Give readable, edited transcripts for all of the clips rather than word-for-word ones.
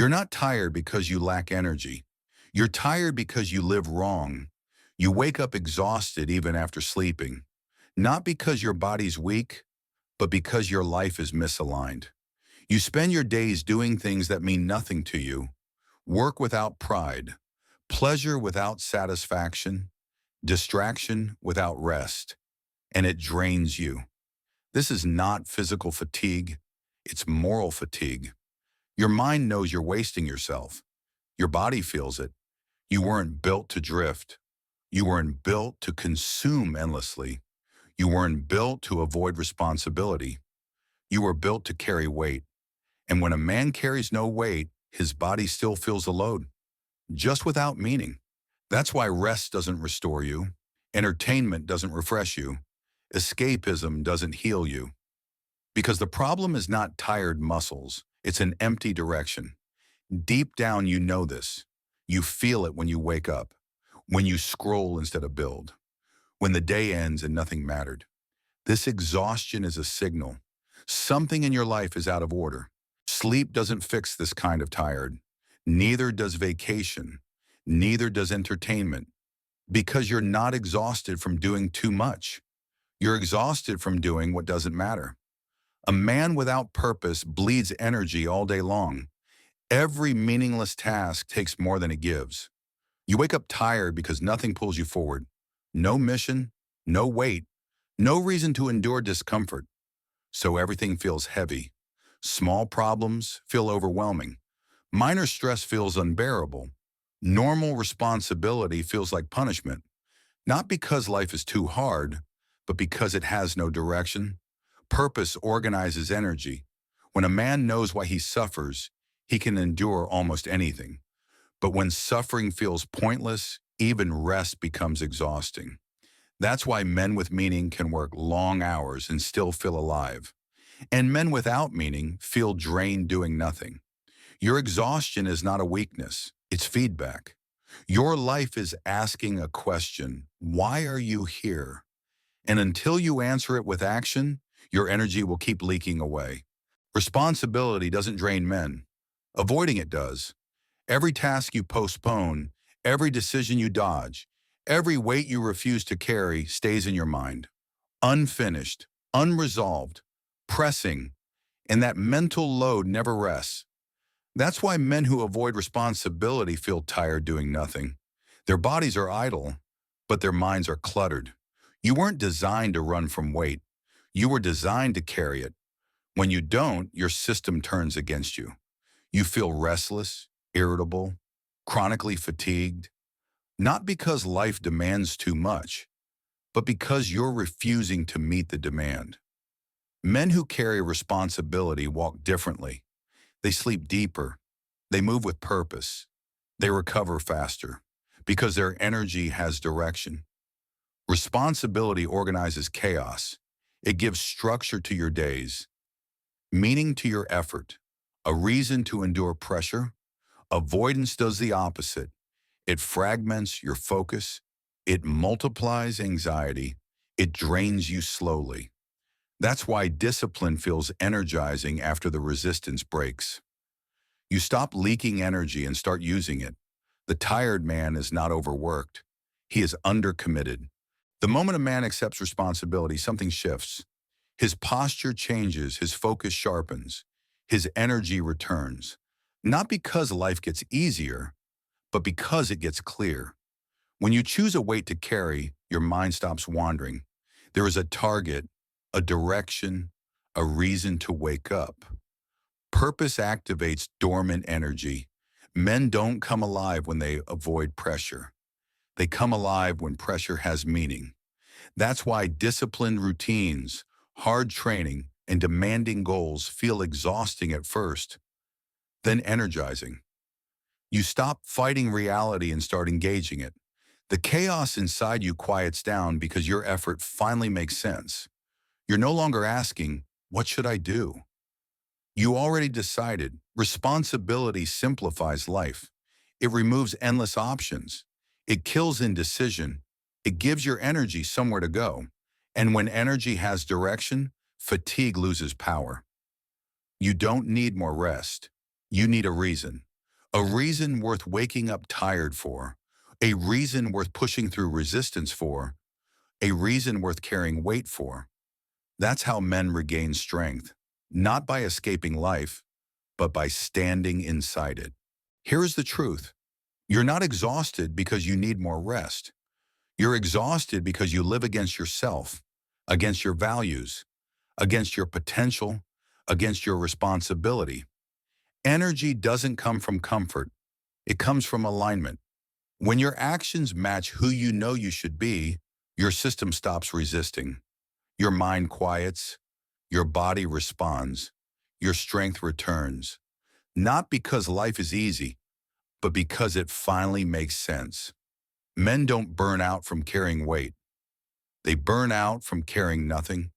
You're not tired because you lack energy. You're tired because you live wrong. You wake up exhausted even after sleeping. Not because your body's weak, but because your life is misaligned. You spend your days doing things that mean nothing to you, work without pride, pleasure without satisfaction, distraction without rest, and it drains you. This is not physical fatigue, it's moral fatigue. Your mind knows you're wasting yourself. Your body feels it. You weren't built to drift. You weren't built to consume endlessly. You weren't built to avoid responsibility. You were built to carry weight. And when a man carries no weight, his body still feels the load, just without meaning. That's why rest doesn't restore you. Entertainment doesn't refresh you. Escapism doesn't heal you. Because the problem is not tired muscles, it's an empty direction. Deep down, you know this. You feel it when you wake up, when you scroll instead of build, when the day ends and nothing mattered. This exhaustion is a signal. Something in your life is out of order. Sleep doesn't fix this kind of tired. Neither does vacation. Neither does entertainment. Because you're not exhausted from doing too much. You're exhausted from doing what doesn't matter. A man without purpose bleeds energy all day long. Every meaningless task takes more than it gives. You wake up tired because nothing pulls you forward. No mission, no weight, no reason to endure discomfort. So everything feels heavy. Small problems feel overwhelming. Minor stress feels unbearable. Normal responsibility feels like punishment. Not because life is too hard, but because it has no direction. Purpose organizes energy. When a man knows why he suffers, he can endure almost anything. But when suffering feels pointless, even rest becomes exhausting. That's why men with meaning can work long hours and still feel alive. And men without meaning feel drained doing nothing. Your exhaustion is not a weakness, it's feedback. Your life is asking a question: why are you here? And until you answer it with action, your energy will keep leaking away. Responsibility doesn't drain men. Avoiding it does. Every task you postpone, every decision you dodge, every weight you refuse to carry stays in your mind. Unfinished, unresolved, pressing, and that mental load never rests. That's why men who avoid responsibility feel tired doing nothing. Their bodies are idle, but their minds are cluttered. You weren't designed to run from weight. You were designed to carry it. When you don't, your system turns against you. You feel restless, irritable, chronically fatigued, not because life demands too much, but because you're refusing to meet the demand. Men who carry responsibility walk differently. They sleep deeper. They move with purpose. They recover faster because their energy has direction. Responsibility organizes chaos. It gives structure to your days, meaning to your effort, a reason to endure pressure. Avoidance does the opposite. It fragments your focus. It multiplies anxiety. It drains you slowly. That's why discipline feels energizing after the resistance breaks. You stop leaking energy and start using it. The tired man is not overworked. He is undercommitted. The moment a man accepts responsibility, something shifts. His posture changes, his focus sharpens, his energy returns. Not because life gets easier, but because it gets clear. When you choose a weight to carry, your mind stops wandering. There is a target, a direction, a reason to wake up. Purpose activates dormant energy. Men don't come alive when they avoid pressure. They come alive when pressure has meaning. That's why disciplined routines, hard training, and demanding goals feel exhausting at first, then energizing. You stop fighting reality and start engaging it. The chaos inside you quiets down because your effort finally makes sense. You're no longer asking, "What should I do?" You already decided. Responsibility simplifies life. It removes endless options. It kills indecision. It gives your energy somewhere to go. And when energy has direction, fatigue loses power. You don't need more rest. You need a reason. A reason worth waking up tired for, a reason worth pushing through resistance for, a reason worth carrying weight for. That's how men regain strength, not by escaping life, but by standing inside it. Here's the truth. You're not exhausted because you need more rest. You're exhausted because you live against yourself, against your values, against your potential, against your responsibility. Energy doesn't come from comfort. It comes from alignment. When your actions match who you know you should be, your system stops resisting. Your mind quiets. Your body responds. Your strength returns. Not because life is easy, but because it finally makes sense. Men don't burn out from carrying weight. They burn out from carrying nothing,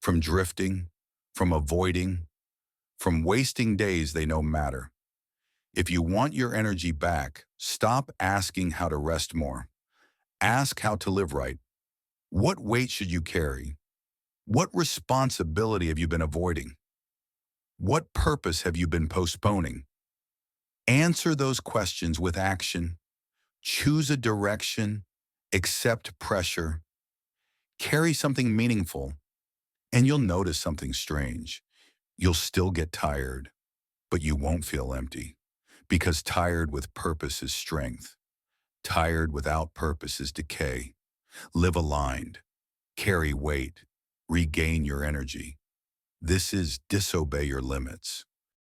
from drifting, from avoiding, from wasting days they know matter. If you want your energy back, stop asking how to rest more. Ask how to live right. What weight should you carry? What responsibility have you been avoiding? What purpose have you been postponing? Answer those questions with action. Choose a direction. Accept pressure. Carry something meaningful, and you'll notice something strange. You'll still get tired, but you won't feel empty. Because tired with purpose is strength. Tired without purpose is decay. Live aligned. Carry weight. Regain your energy. This is Disobey Your Limits.